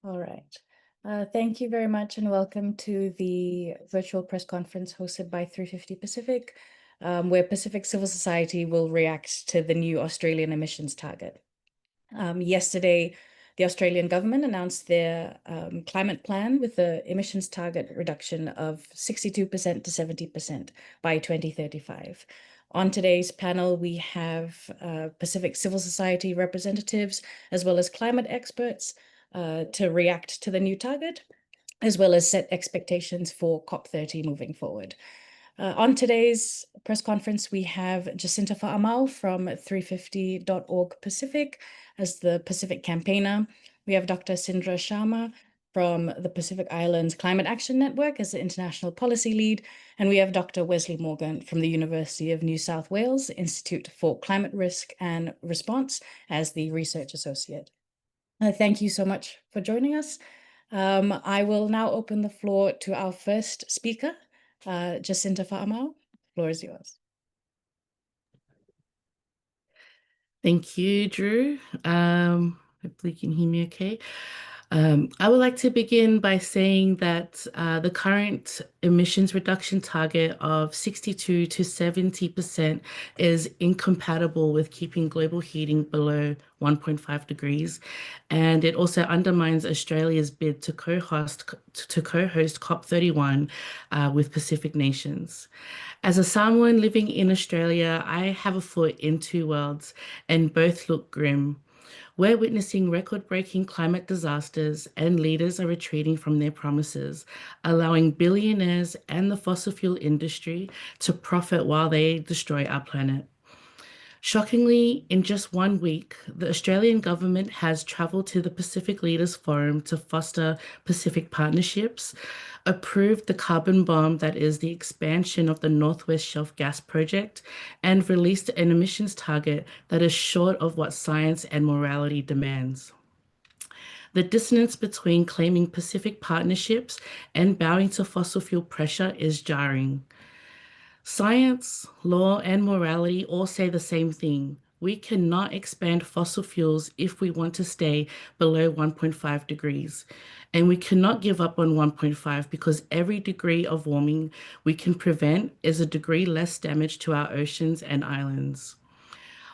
All right. Thank you very much and welcome to the virtual press conference hosted by 350 Pacific, where Pacific civil society will react to the new Australian emissions target. Yesterday, the Australian government announced their climate plan with the emissions target reduction of 62% to 70% by 2035. On today's panel, we have Pacific civil society representatives as well as climate experts to react to the new target, as well as set expectations for COP30 moving forward. On today's press conference, we have Jacinta Fa'amau from 350.org Pacific as the Pacific campaigner. We have Dr. Sindra Sharma from the Pacific Islands Climate Action Network as the international policy lead. And we have Dr. Wesley Morgan from the University of New South Wales Institute for Climate Risk and Response as the research associate. Thank you so much for joining us. I will now open the floor to our first speaker, Jacinta Fa'amau. The floor is yours. Thank you, Drew. Hopefully you can hear me okay. I would like to begin by saying that the current emissions reduction target of 62 to 70% is incompatible with keeping global heating below 1.5 degrees. And it also undermines Australia's bid to co-host COP31 with Pacific nations. As a Samoan living in Australia, I have a foot in two worlds, and both look grim. We're witnessing record-breaking climate disasters, and leaders are retreating from their promises, allowing billionaires and the fossil fuel industry to profit while they destroy our planet. Shockingly, in just 1 week, the Australian government has travelled to the Pacific Leaders Forum to foster Pacific partnerships, approved the carbon bomb that is the expansion of the Northwest Shelf Gas Project, and released an emissions target that is short of what science and morality demands. The dissonance between claiming Pacific partnerships and bowing to fossil fuel pressure is jarring. Science, law, and morality all say the same thing. We cannot expand fossil fuels if we want to stay below 1.5 degrees. And we cannot give up on 1.5 because every degree of warming we can prevent is a degree less damage to our oceans and islands.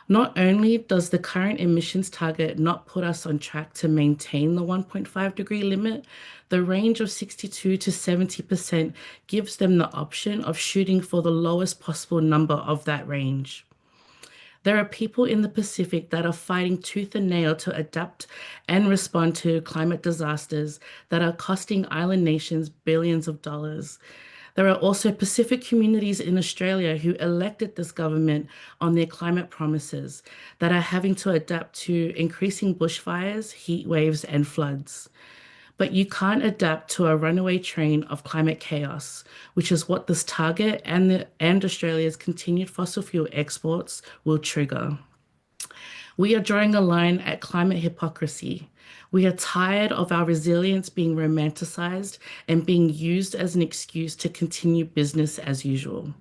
Not only does the current emissions target not put us on track to maintain the 1.5 degree limit, the range of 62 to 70% gives them the option of shooting for the lowest possible number of that range. There are people in the Pacific that are fighting tooth and nail to adapt and respond to climate disasters that are costing island nations billions of dollars. There are also Pacific communities in Australia who elected this government on their climate promises that are having to adapt to increasing bushfires, heat waves, and floods. But you can't adapt to a runaway train of climate chaos, which is what this target and Australia's continued fossil fuel exports will trigger. We are drawing a line at climate hypocrisy. We are tired of our resilience being romanticized and being used as an excuse to continue business as usual.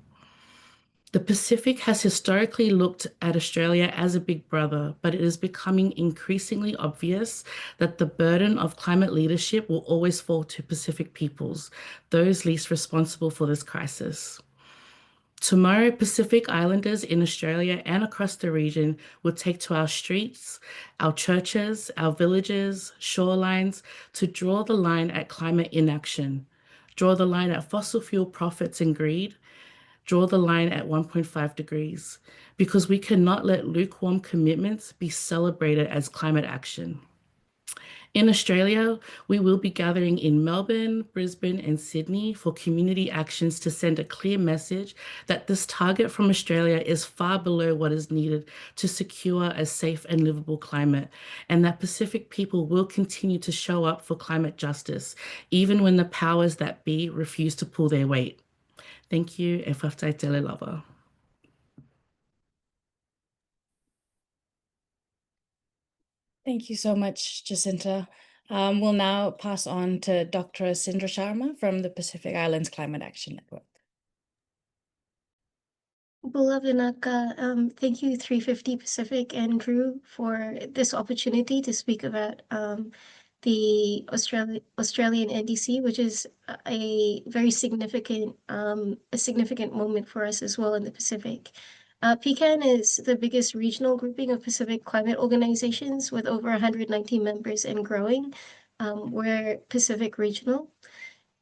The Pacific has historically looked at Australia as a big brother, but it is becoming increasingly obvious that the burden of climate leadership will always fall to Pacific peoples, those least responsible for this crisis. Tomorrow, Pacific Islanders in Australia and across the region will take to our streets, our churches, our villages, shorelines to draw the line at climate inaction, draw the line at fossil fuel profits and greed, draw the line at 1.5 degrees, because we cannot let lukewarm commitments be celebrated as climate action. In Australia, we will be gathering in Melbourne, Brisbane, and Sydney for community actions to send a clear message that this target from Australia is far below what is needed to secure a safe and livable climate, and that Pacific people will continue to show up for climate justice, even when the powers that be refuse to pull their weight. Thank you, e whaftai tele lava. Thank you so much, Jacinta. We'll now pass on to Dr. Sindra Sharma from the Pacific Islands Climate Action Network. Beloved Naka, thank you 350 Pacific and Drew for this opportunity to speak about the Australian NDC, which is a very significant moment for us as well in the Pacific. PCAN is the biggest regional grouping of Pacific climate organizations with over 190 members and growing. We're Pacific Regional.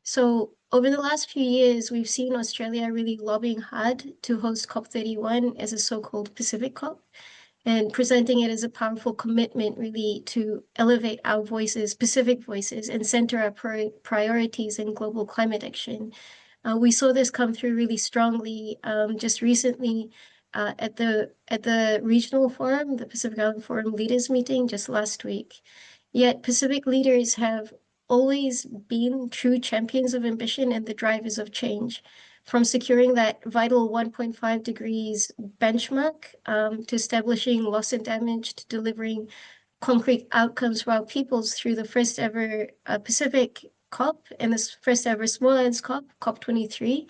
So over the last few years, we've seen Australia really lobbying hard to host COP31 as a so-called Pacific COP and presenting it as a powerful commitment really to elevate our voices, Pacific voices, and center our priorities in global climate action. We saw this come through really strongly just recently at the regional forum, the Pacific Island Forum Leaders Meeting just last week. Yet Pacific leaders have always been true champions of ambition and the drivers of change, from securing that vital 1.5 degrees benchmark to establishing loss and damage to delivering concrete outcomes for our peoples through the first ever Pacific COP and this first ever Small Islands COP, COP23.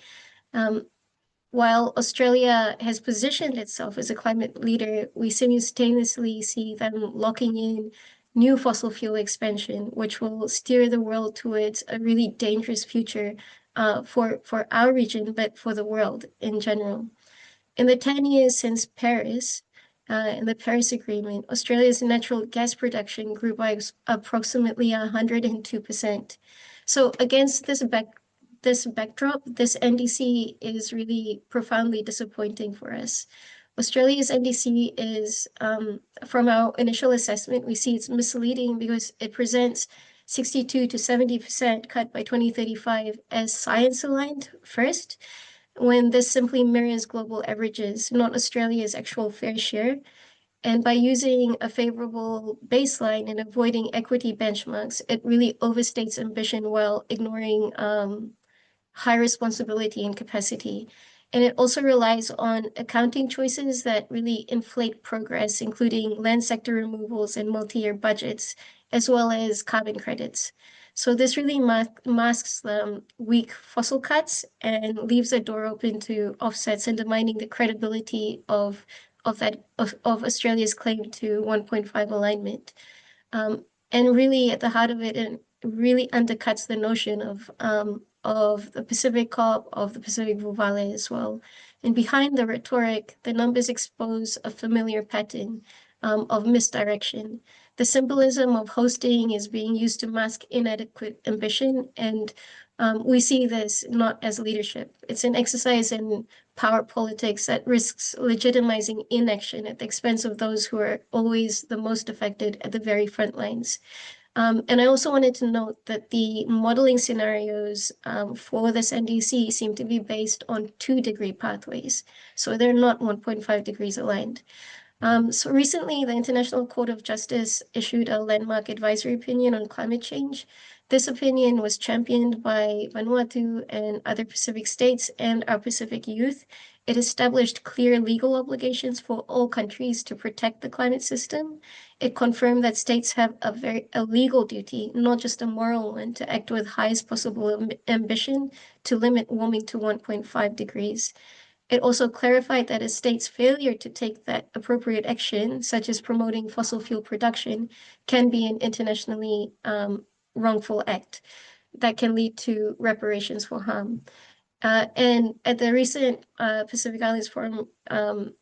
While Australia has positioned itself as a climate leader, we simultaneously see them locking in new fossil fuel expansion, which will steer the world towards a really dangerous future for our region, but for the world in general. In the 10 years since Paris, in the Paris Agreement, Australia's natural gas production grew by approximately 102%. So against this backdrop, this NDC is really profoundly disappointing for us. Australia's NDC is, from our initial assessment, we see it's misleading because it presents 62 to 70% cut by 2035 as science aligned first, when this simply mirrors global averages, not Australia's actual fair share. And by using a favorable baseline and avoiding equity benchmarks, it really overstates ambition while ignoring high responsibility and capacity. And it also relies on accounting choices that really inflate progress, including land sector removals and multi-year budgets, as well as carbon credits. So this really masks weak fossil cuts and leaves a door open to offsets, undermining the credibility of Australia's claim to 1.5 alignment. And really at the heart of it really undercuts the notion of the Pacific COP, of the Pacific Valley as well. And behind the rhetoric, the numbers expose a familiar pattern of misdirection. The symbolism of hosting is being used to mask inadequate ambition, and we see this not as leadership. It's an exercise in power politics that risks legitimizing inaction at the expense of those who are always the most affected at the very front lines. And I also wanted to note that the modeling scenarios for this NDC seem to be based on 2-degree pathways. So they're not 1.5 degrees aligned. So recently, the International Court of Justice issued a landmark advisory opinion on climate change. This opinion was championed by Vanuatu and other Pacific states and our Pacific youth. It established clear legal obligations for all countries to protect the climate system. It confirmed that states have a legal duty, not just a moral one, to act with highest possible ambition to limit warming to 1.5 degrees. It also clarified that a state's failure to take that appropriate action, such as promoting fossil fuel production, can be an internationally wrongful act that can lead to reparations for harm. And at the recent Pacific Islands Forum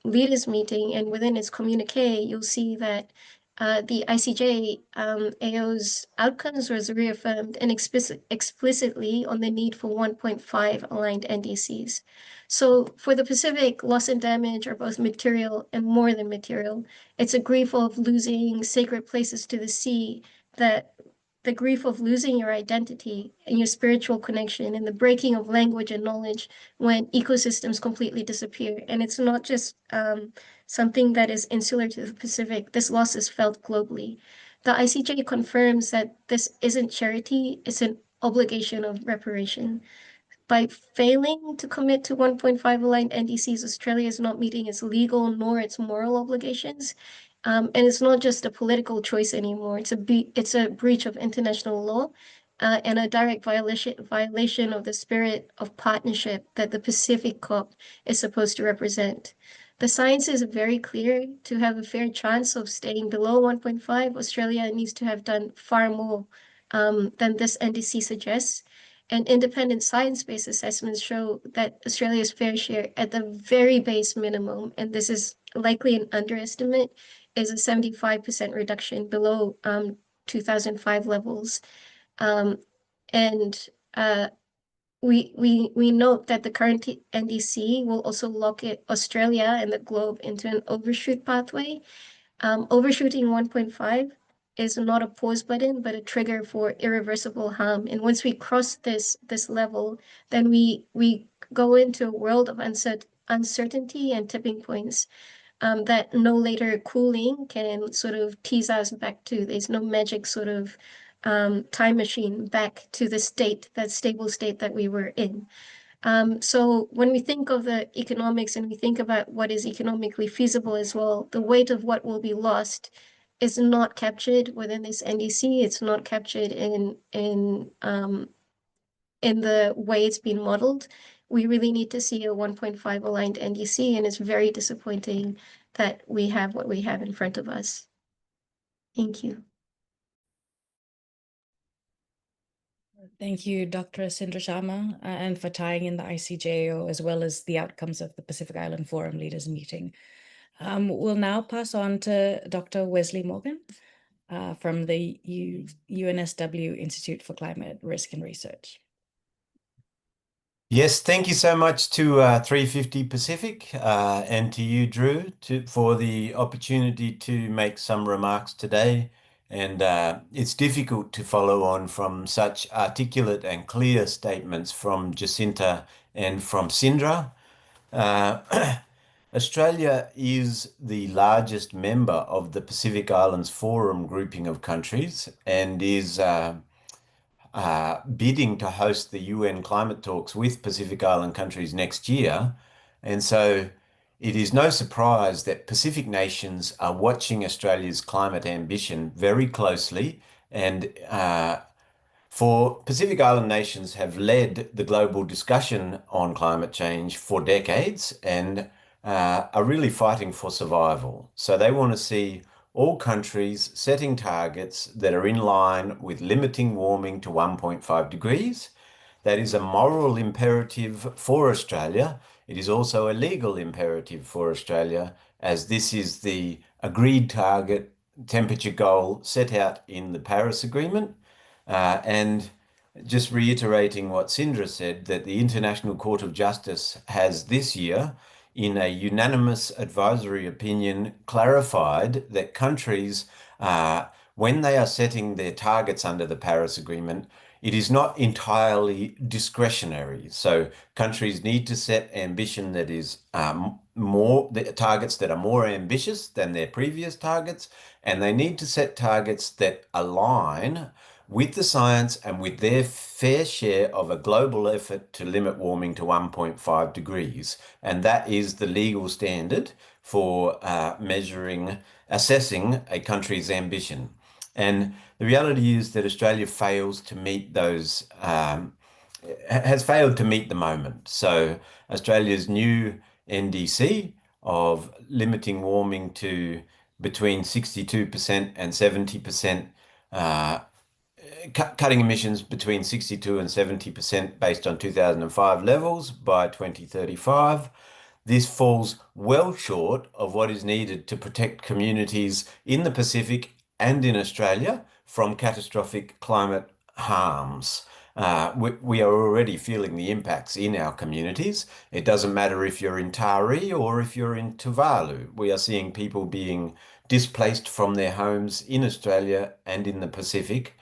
leaders meeting and within its communique, you'll see that the ICJ AO's outcomes was reaffirmed and explicitly on the need for 1.5 aligned NDCs. So for the Pacific, loss and damage are both material and more than material. It's a grief of losing sacred places to the sea, that the grief of losing your identity and your spiritual connection, and the breaking of language and knowledge when ecosystems completely disappear. And it's not just something that is insular to the Pacific. This loss is felt globally. The ICJ confirms that this isn't charity, it's an obligation of reparation. By failing to commit to 1.5 aligned NDCs, Australia is not meeting its legal nor its moral obligations. And it's not just a political choice anymore. It's a breach of international law and a direct violation of the spirit of partnership that the Pacific COP is supposed to represent. The science is very clear. To have a fair chance of staying below 1.5, Australia needs to have done far more than this NDC suggests. And independent science-based assessments show that Australia's fair share at the very base minimum, and this is likely an underestimate, is a 75% reduction below 2005 levels. And we note that the current NDC will also lock Australia and the globe into an overshoot pathway. Overshooting 1.5 is not a pause button, but a trigger for irreversible harm. And once we cross this level, then we go into a world of uncertainty and tipping points that no later cooling can sort of tease us back to. There's no magic sort of time machine back to the state, that stable state that we were in. So when we think of the economics and we think about what is economically feasible as well, the weight of what will be lost is not captured within this NDC. It's not captured in the way it's been modeled. We really need to see a 1.5 aligned NDC, and it's very disappointing that we have what we have in front of us. Thank you. Thank you, Dr. Sindra Sharma, and for tying in the ICJO as well as the outcomes of the Pacific Island Forum Leaders Meeting. We'll now pass on to Dr. Wesley Morgan from the UNSW Institute for Climate Risk and Research. Yes, thank you so much to 350 Pacific and to you, Drew, for the opportunity to make some remarks today. And it's difficult to follow on from such articulate and clear statements from Jacinta and from Sindra. Australia is the largest member of the Pacific Islands Forum grouping of countries and is bidding to host the UN climate talks with Pacific Island countries next year. And so it is no surprise that Pacific nations are watching Australia's climate ambition very closely. And for Pacific Island nations have led the global discussion on climate change for decades and are really fighting for survival. So they want to see all countries setting targets that are in line with limiting warming to 1.5 degrees. That is a moral imperative for Australia. It is also a legal imperative for Australia, as this is the agreed target temperature goal set out in the Paris Agreement. And just reiterating what Sindra said, that the International Court of Justice has this year, in a unanimous advisory opinion, clarified that countries, when they are setting their targets under the Paris Agreement, it is not entirely discretionary. So countries need to set ambition that is targets that are more ambitious than their previous targets, and they need to set targets that align with the science and with their fair share of a global effort to limit warming to 1.5 degrees. And that is the legal standard for assessing a country's ambition. And the reality is that Australia fails to meet those, has failed to meet the moment. So Australia's new NDC of limiting warming to between 62% and 70%, cutting emissions between 62 and 70% based on 2005 levels by 2035. This falls well short of what is needed to protect communities in the Pacific and in Australia from catastrophic climate harms. We are already feeling the impacts in our communities. It doesn't matter if you're in Taree or if you're in Tuvalu. We are seeing people being displaced from their homes in Australia and in the Pacific.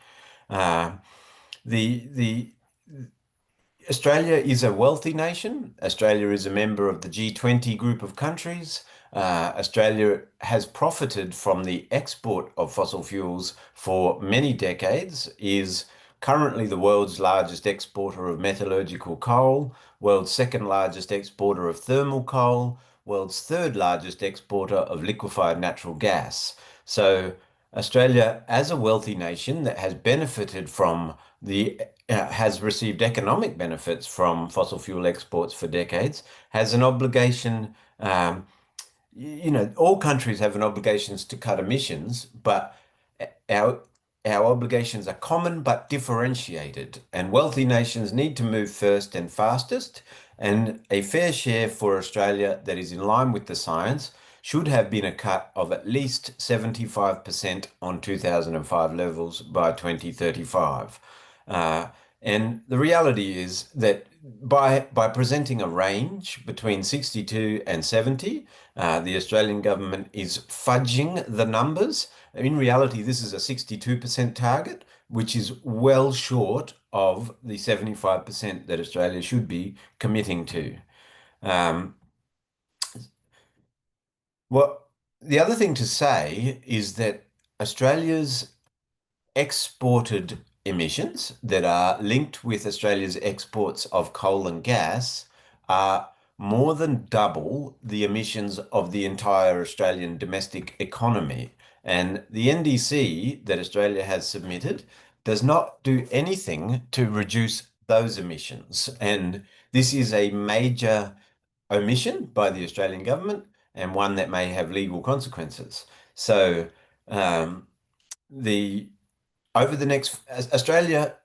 Australia is a wealthy nation. Australia is a member of the G20 group of countries. Australia has profited from the export of fossil fuels for many decades, is currently the world's largest exporter of metallurgical coal, world's second largest exporter of thermal coal, world's third largest exporter of liquefied natural gas. So Australia, as a wealthy nation that has benefited from has received economic benefits from fossil fuel exports for decades, has an obligation all countries have an obligations to cut emissions, but our our obligations are common but differentiated, and wealthy nations need to move first and fastest. And a fair share for Australia that is in line with the science should have been a cut of at least 75% on 2005 levels by 2035. Uh, and the reality is that by presenting a range between 62 and 70, the Australian government is fudging the numbers. In reality, this is a 62% target, which is well short of the 75% that Australia should be committing to. Um, well, the other thing to say is that Australia's exported emissions that are linked with Australia's exports of coal and gas are more than double the emissions of the entire Australian domestic economy. And the NDC that Australia has submitted does not do anything to reduce those emissions. And this is a major omission by the Australian government and one that may have legal consequences. So um, the over the next Australia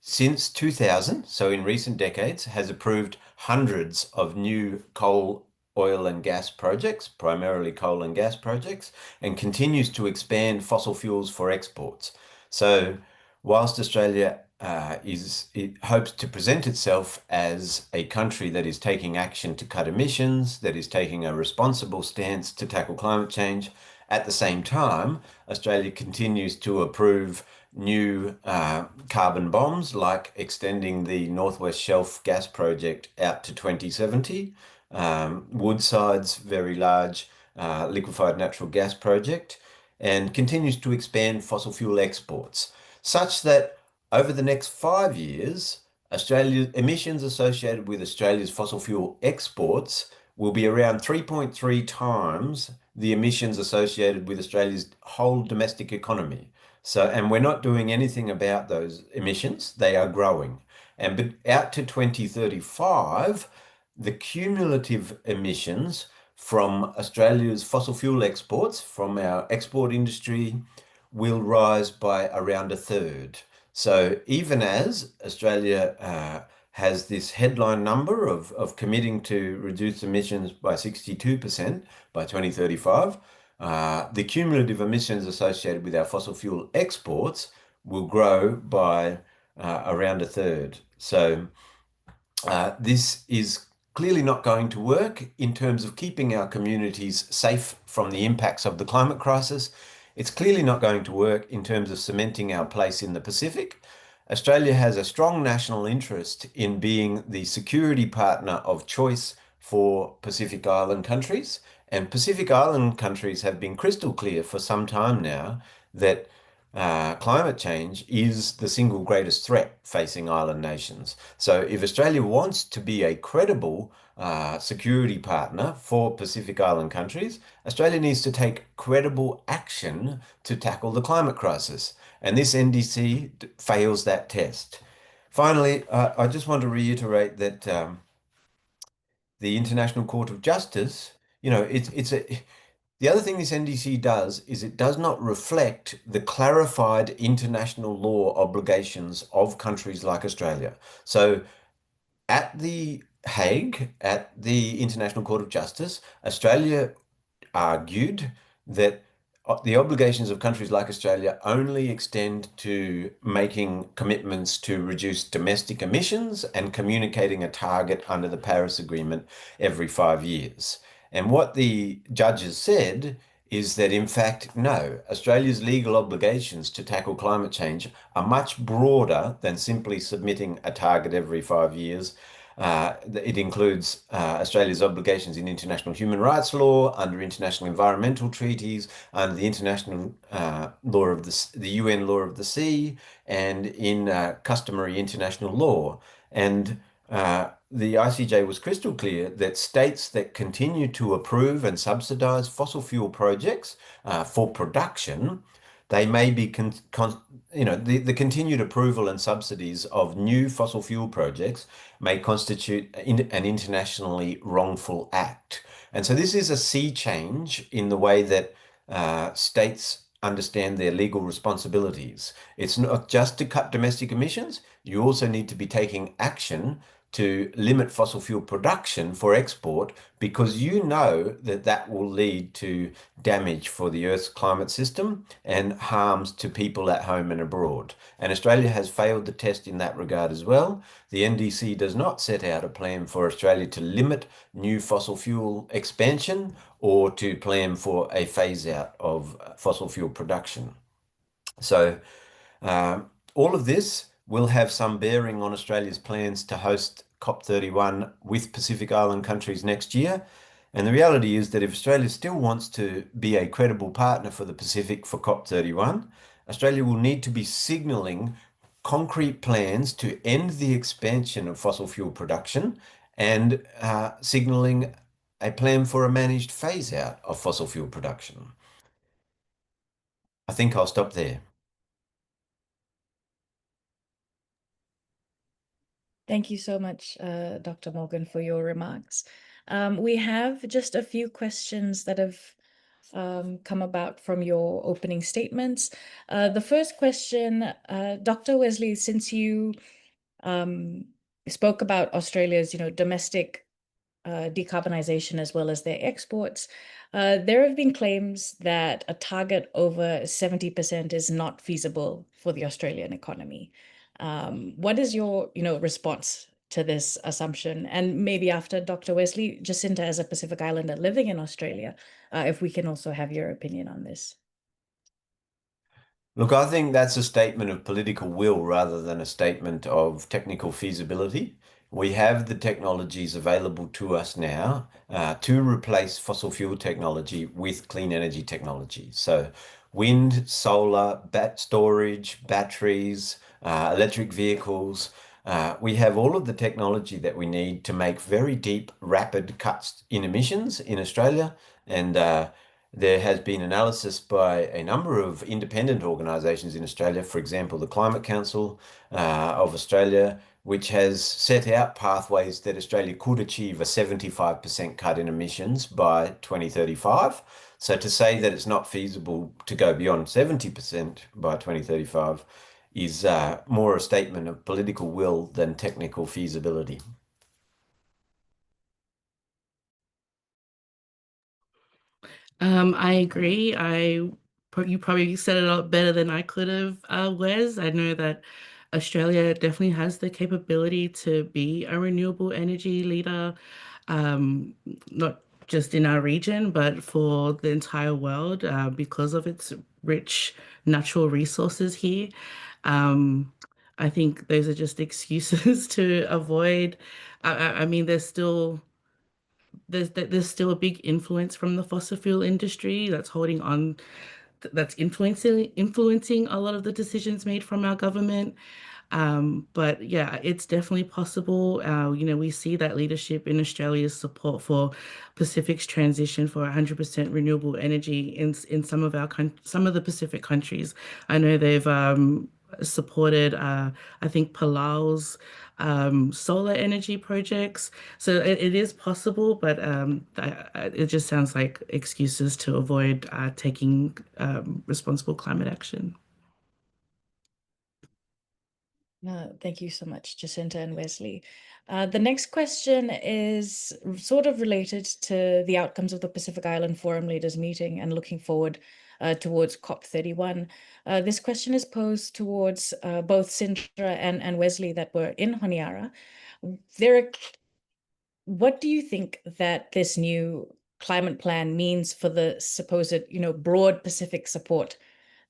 since 2000, so in recent decades, has approved hundreds of new coal, oil and gas projects, primarily coal and gas projects, and continues to expand fossil fuels for exports. So whilst Australia it hopes to present itself as a country that is taking action to cut emissions, that is taking a responsible stance to tackle climate change, at the same time, Australia continues to approve new carbon bombs, like extending the Northwest Shelf gas project out to 2070, Woodside's very large liquefied natural gas project, and continues to expand fossil fuel exports, such that over the next 5 years, Australia's emissions associated with Australia's fossil fuel exports will be around 3.3 times the emissions associated with Australia's whole domestic economy. So, and we're not doing anything about those emissions. They are growing. And but out to 2035, the cumulative emissions from Australia's fossil fuel exports, from our export industry, will rise by around a third. So even as Australia has this headline number of committing to reduce emissions by 62% by 2035, the cumulative emissions associated with our fossil fuel exports will grow by around a third. So this is clearly not going to work in terms of keeping our communities safe from the impacts of the climate crisis. It's clearly not going to work in terms of cementing our place in the Pacific. Australia has a strong national interest in being the security partner of choice for Pacific Island countries. And Pacific Island countries have been crystal clear for some time now that climate change is the single greatest threat facing island nations. So if Australia wants to be a credible security partner for Pacific Island countries, Australia needs to take credible action to tackle the climate crisis. And this NDC fails that test. Finally, I just want to reiterate that the International Court of Justice, the other thing this NDC does is it does not reflect the clarified international law obligations of countries like Australia. So at The Hague, at the International Court of Justice, Australia argued that the obligations of countries like Australia only extend to making commitments to reduce domestic emissions and communicating a target under the Paris Agreement every 5 years. And what the judges said is that, in fact, no, Australia's legal obligations to tackle climate change are much broader than simply submitting a target every 5 years. It includes Australia's obligations in international human rights law, under international environmental treaties, under the international law of the UN law of the sea, and in customary international law. And the ICJ was crystal clear that states that continue to approve and subsidize fossil fuel projects for production, they may be the continued approval and subsidies of new fossil fuel projects may constitute an internationally wrongful act. And so this is a sea change in the way that states understand their legal responsibilities. It's not just to cut domestic emissions, you also need to be taking action to limit fossil fuel production for export, because you know that that will lead to damage for the Earth's climate system and harms to people at home and abroad. And Australia has failed the test in that regard as well. The NDC does not set out a plan for Australia to limit new fossil fuel expansion or to plan for a phase out of fossil fuel production. So all of this will have some bearing on Australia's plans to host COP31 with Pacific Island countries next year. And the reality is that if Australia still wants to be a credible partner for the Pacific for COP31, Australia will need to be signalling concrete plans to end the expansion of fossil fuel production and signalling a plan for a managed phase out of fossil fuel production. I think I'll stop there. Thank you so much, Dr. Morgan, for your remarks. We have just a few questions that have come about from your opening statements. The first question, Dr. Wesley, since you spoke about Australia's, domestic decarbonization as well as their exports, there have been claims that a target over 70% is not feasible for the Australian economy. What is your, response to this assumption? And maybe after Dr. Wesley, Jacinta, as a Pacific Islander living in Australia, if we can also have your opinion on this. Look, I think that's a statement of political will rather than a statement of technical feasibility. We have the technologies available to us now to replace fossil fuel technology with clean energy technology. So wind, solar, storage, batteries, electric vehicles. We have all of the technology that we need to make very deep, rapid cuts in emissions in Australia. And there has been analysis by a number of independent organisations in Australia, for example, the Climate Council of Australia, which has set out pathways that Australia could achieve a 75% cut in emissions by 2035. So to say that it's not feasible to go beyond 70% by 2035 is more a statement of political will than technical feasibility. I agree. You probably said it a lot better than I could have, Wes. I know that Australia definitely has the capability to be a renewable energy leader, not just in our region, but for the entire world, because of its rich natural resources here. I think those are just excuses to avoid. I mean, there's still a big influence from the fossil fuel industry that's holding on, that's influencing a lot of the decisions made from our government. But yeah, it's definitely possible. We see that leadership in Australia's support for Pacific's transition for 100% renewable energy in some of some of the Pacific countries. I know they've supported, I think, Palau's solar energy projects. So it is possible, but it just sounds like excuses to avoid taking responsible climate action. Thank you so much, Jacinta and Wesley. The next question is sort of related to the outcomes of the Pacific Island Forum Leaders meeting and looking forward towards COP31. This question is posed towards both Sindra and Wesley that were in Honiara. What do you think that this new climate plan means for the supposed, broad Pacific support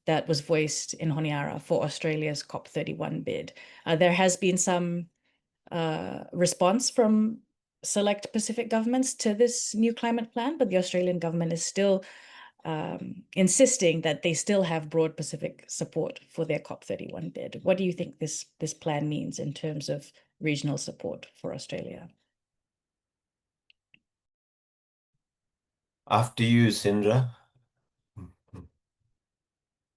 that was voiced in Honiara for Australia's COP31 bid? There has been some response from select Pacific governments to this new climate plan, but the Australian government is still insisting that they still have broad Pacific support for their COP31 bid. What do you think this plan means in terms of regional support for Australia? After you, Sindra.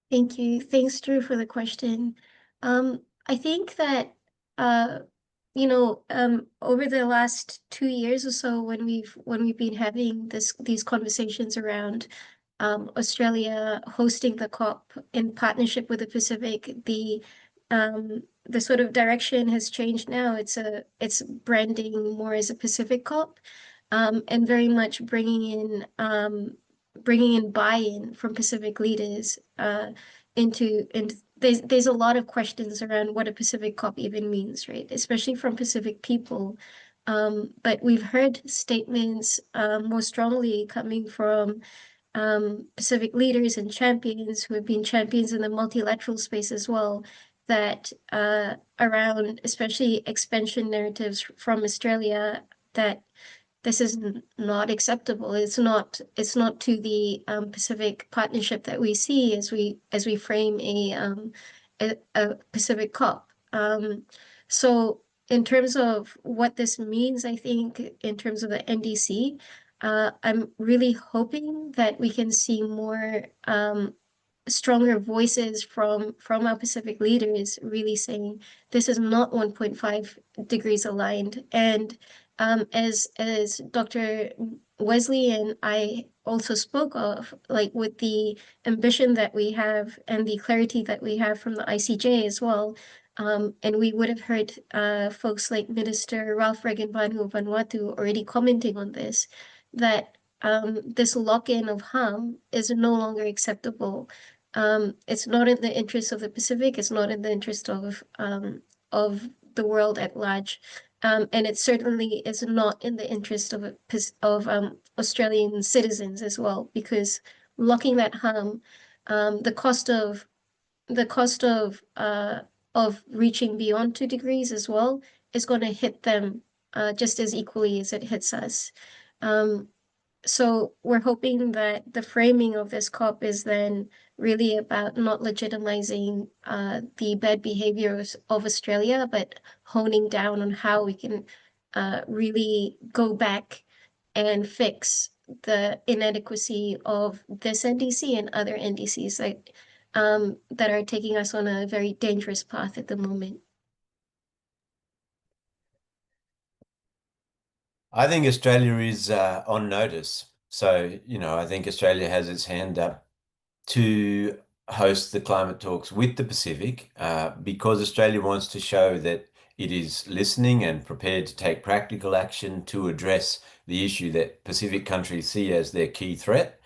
Thank you. Thanks, Drew, for the question. I think that over the last 2 years or so, when we've been having these conversations around Australia hosting the COP in partnership with the Pacific, the sort of direction has changed now. It's branding more as a Pacific COP, and very much bringing in buy-in from Pacific leaders into there's a lot of questions around what a Pacific COP even means, right? Especially from Pacific people. But we've heard statements more strongly coming from Pacific leaders and champions who have been champions in the multilateral space as well, that around especially expansion narratives from Australia, that this is not acceptable. It's not to the Pacific partnership that we see as we frame a Pacific COP. So in terms of what this means, I think in terms of the NDC, I'm really hoping that we can see more stronger voices from our Pacific leaders really saying this is not 1.5 degrees aligned. And as Dr. Wesley and I also spoke of, like with the ambition that we have and the clarity that we have from the ICJ as well. And we would have heard folks like Minister Ralph Regenbanu of Vanuatu already commenting on this, that this lock-in of harm is no longer acceptable. It's not in the interest of the Pacific. It's not in the interest of the world at large, and it certainly is not in the interest of Australian citizens as well, because locking that harm, the cost of reaching beyond 2 degrees as well is going to hit them just as equally as it hits us. So we're hoping that the framing of this COP is then really about not legitimizing the bad behaviors of Australia, but honing down on how we can really go back and fix the inadequacy of this NDC and other NDCs that are taking us on a very dangerous path at the moment. I think Australia is on notice. So, I think Australia has its hand up to host the climate talks with the Pacific because Australia wants to show that it is listening and prepared to take practical action to address the issue that Pacific countries see as their key threat.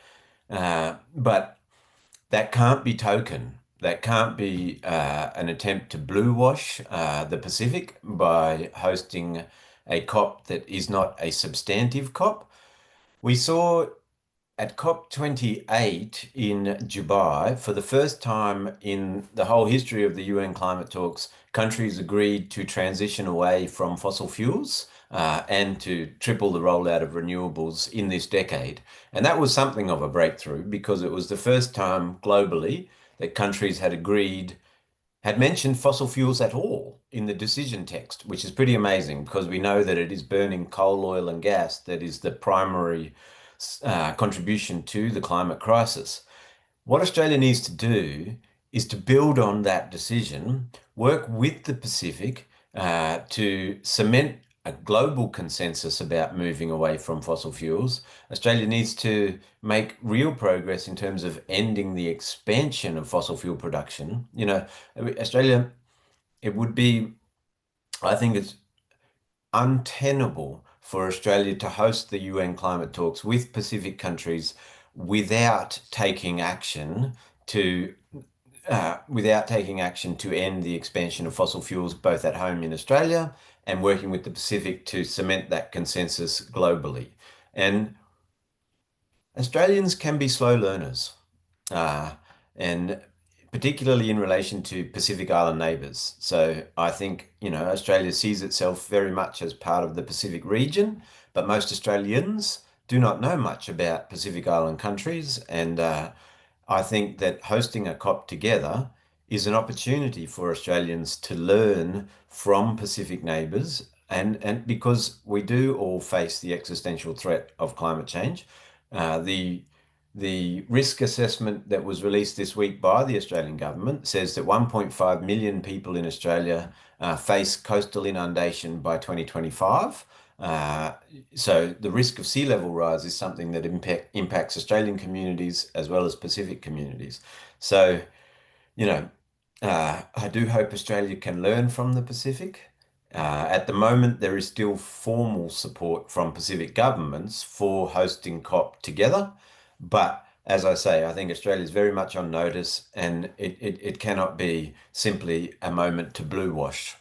But that can't be token. That can't be an attempt to blue wash the Pacific by hosting a COP that is not a substantive COP. We saw at COP28 in Dubai, for the first time in the whole history of the UN climate talks, countries agreed to transition away from fossil fuels and to triple the rollout of renewables in this decade. And that was something of a breakthrough because it was the first time globally that countries had mentioned fossil fuels at all in the decision text, which is pretty amazing because we know that it is burning coal, oil, and gas that is the primary contribution to the climate crisis. What Australia needs to do is to build on that decision, work with the Pacific to cement a global consensus about moving away from fossil fuels. Australia needs to make real progress in terms of ending the expansion of fossil fuel production. Australia, it would be, I think it's untenable for Australia to host the UN climate talks with Pacific countries without taking action to end the expansion of fossil fuels, both at home in Australia and working with the Pacific to cement that consensus globally. And Australians can be slow learners, and particularly in relation to Pacific Island neighbours. So I think, Australia sees itself very much as part of the Pacific region, but most Australians do not know much about Pacific Island countries. And I think that hosting a COP together is an opportunity for Australians to learn from Pacific neighbours. And because we do all face the existential threat of climate change, the The risk assessment that was released this week by the Australian government says that 1.5 million people in Australia face coastal inundation by 2025. So the risk of sea level rise is something that impacts Australian communities as well as Pacific communities. So, I do hope Australia can learn from the Pacific. At the moment, there is still formal support from Pacific governments for hosting COP together. But as I say, I think Australia is very much on notice, and it cannot be simply a moment to blue wash.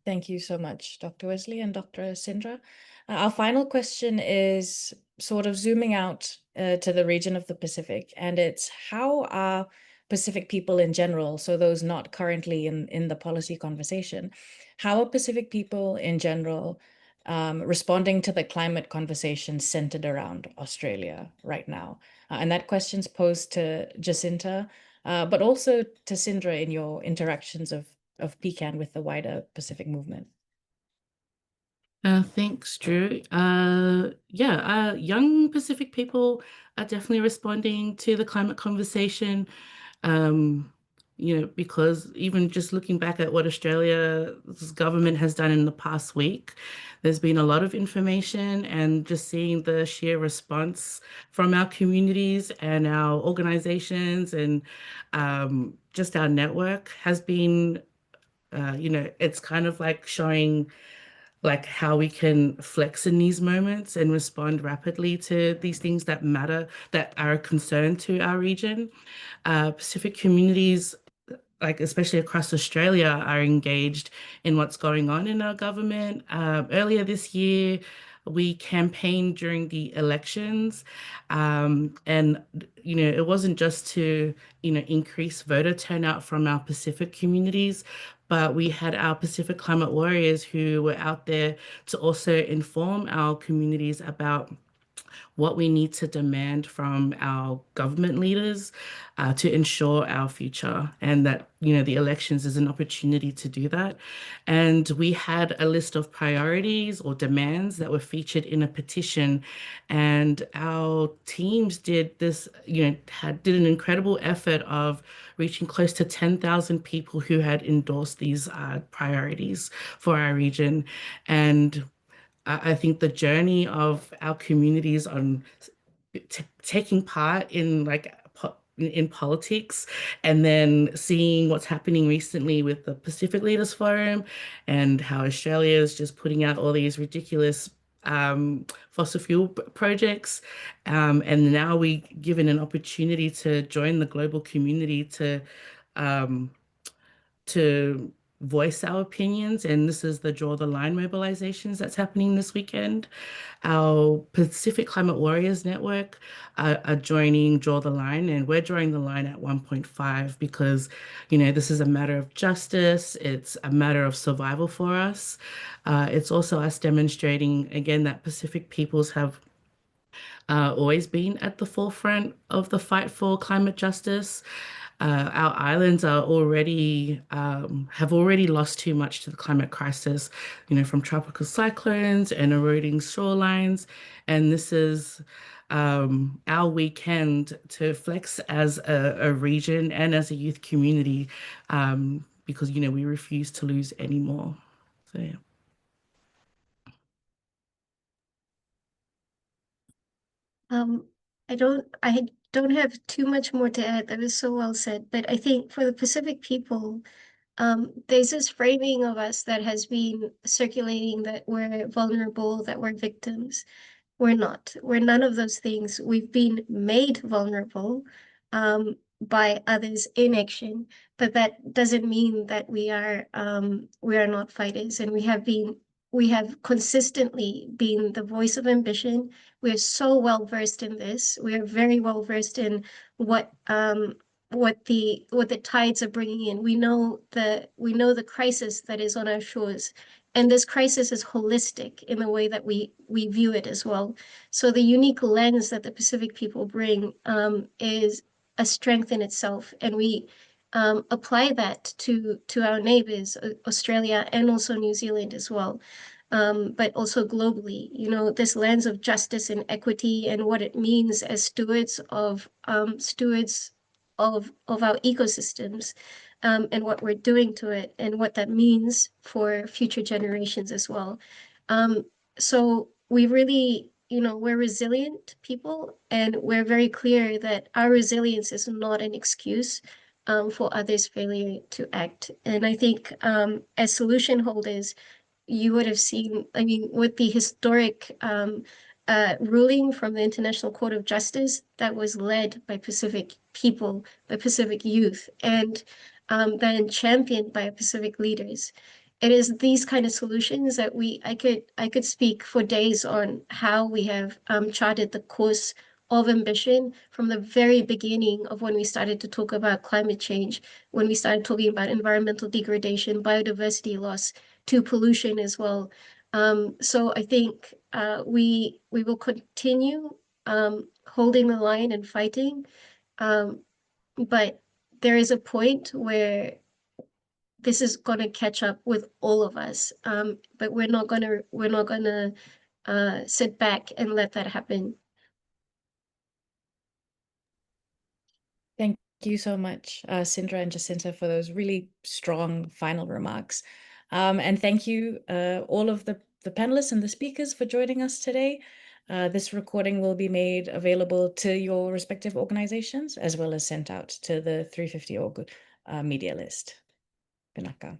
Thank you so much, Dr. Wesley and Dr. Sindra. Our final question is sort of zooming out to the region of the Pacific, and it's how are Pacific people in general, so those not currently in the policy conversation, how are Pacific people in general responding to the climate conversation centered around Australia right now? And that question's posed to Jacinta, but also to Sindra in your interactions of PCAN with the wider Pacific movement. Thanks, Drew. Young Pacific people are definitely responding to the climate conversation. Because even just looking back at what Australia's government has done in the past week, there's been a lot of information, and just seeing the sheer response from our communities and our organizations and just our network has been, it's kind of like showing like how we can flex in these moments and respond rapidly to these things that matter, that are a concern to our region. Pacific communities, like especially across Australia, are engaged in what's going on in our government. Earlier this year, we campaigned during the elections, and it wasn't just to increase voter turnout from our Pacific communities, but we had our Pacific climate warriors who were out there to also inform our communities about what we need to demand from our government leaders to ensure our future, and that the elections is an opportunity to do that. And we had a list of priorities or demands that were featured in a petition, and our teams did this, did an incredible effort of reaching close to 10,000 people who had endorsed these priorities for our region. And I think the journey of our communities on taking part in in politics, and then seeing what's happening recently with the Pacific Leaders Forum and how Australia is just putting out all these ridiculous fossil fuel projects. And now we given an opportunity to join the global community um, to voice our opinions. And this is the Draw the Line mobilizations that's happening this weekend. Our Pacific Climate Warriors Network are joining Draw the Line, and we're drawing the line at 1.5 because, this is a matter of justice. It's a matter of survival for us. It's also us demonstrating, again, that Pacific peoples have always been at the forefront of the fight for climate justice. Our islands are already have already lost too much to the climate crisis, from tropical cyclones and eroding shorelines. And this is our weekend to flex as a region and as a youth community, because we refuse to lose any more. So yeah. I don't have too much more to add. That was so well said. But I think for the Pacific people, there's this framing of us that has been circulating that we're vulnerable, that we're victims. We're not. We're none of those things. We've been made vulnerable by others' inaction, but that doesn't mean that we are not fighters. And we have consistently been the voice of ambition. We're so well versed in this. We are very well versed in what the tides are bringing in. We know the crisis that is on our shores. And this crisis is holistic in the way that we view it as well. So the unique lens that the Pacific people bring is a strength in itself, and we apply that to our neighbors, Australia and also New Zealand as well. but also globally. You know, this lens of justice and equity and what it means as stewards of our ecosystems, and what we're doing to it, and what that means for future generations as well. So we really, you know, we're resilient people, and we're very clear that our resilience is not an excuse for others' failure to act. And I think as solution holders, you would have seen, I mean, with the historic ruling from the International Court of Justice that was led by Pacific people, by Pacific youth, and then championed by Pacific leaders. It is these kind of solutions that I could speak for days on how we have charted the course of ambition from the very beginning of when we started to talk about climate change, when we started talking about environmental degradation, biodiversity loss, to pollution as well. So I think we will continue holding the line and fighting, but there is a point where this is going to catch up with all of us. But we're not gonna sit back and let that happen. Thank you so much, Sindra and Jacinta, for those really strong final remarks. And thank you, all of the panelists and the speakers, for joining us today. This recording will be made available to your respective organizations, as well as sent out to the 350 org media list. Pinaka.